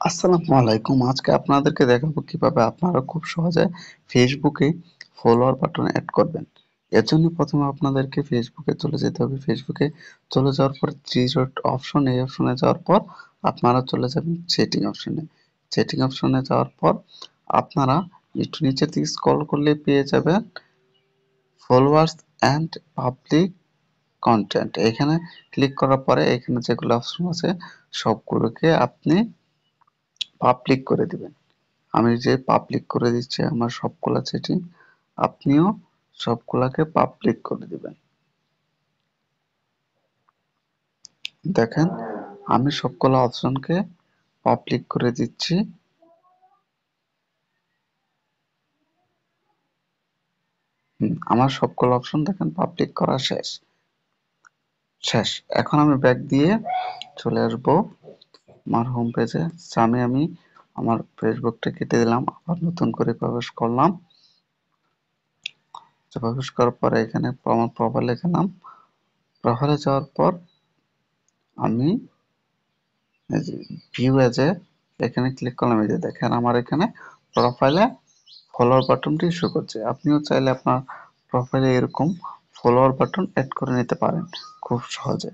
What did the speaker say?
আসসালামু আলাইকুম। আজকে আপনাদেরকে দেখাবো কিভাবে আপনারা খুব সহজে ফেসবুকে ফলোয়ার বাটন এড করবেন। এর জন্য প্রথমে আপনাদেরকে ফেসবুকে চলে যেতে হবে। ফেসবুকে চলে যাওয়ার পর থ্রি ডট অপশন, এই অপশনে যাওয়ার পর আপনারা চলে যাবেন সেটিং অপশনে। সেটিং অপশনে যাওয়ার পর আপনারা একটু নিচের দিকে স্ক্রল করলে পেয়ে যাবেন ফলোয়ার্স অ্যান্ড পাবলিক কন্টেন্ট। এখানে ক্লিক করার পরে এখানে যেগুলো অপশন আছে সবগুলোকে আপনি পাবলিক করে দিবেন। আমি যে পাবলিক করে দিচ্ছি আমার সবগুলা সেটিং, আপনিও সবগুলাকে পাবলিক করে দিবেন। দেখেন আমি সবগুলা অপশনকে পাবলিক করে দিচ্ছি। আমার সবগুলো অপশন দেখেন পাবলিক করা শেষ। শেষ। এখন আমি ব্যাক দিয়ে চলে আসবো আমার হোম পেজে। আমি আমার ফেসবুকটা কেটে দিলাম, আবার নতুন করে প্রবেশ করলাম। প্রবেশ করার পরে এখানে আমার প্রোফাইলে গেলাম। প্রোফাইলে যাওয়ার পর আমি এই যে ভিউ এজ এ এখানে ক্লিক করলাম। এই যে দেখেন আমার এখানে প্রোফাইলে ফলোয়ার বাটনটি শো করছে। আপনিও চাইলে আপনার প্রোফাইলে এরকম ফলোয়ার বাটন অ্যাড করে নিতে পারেন খুব সহজে।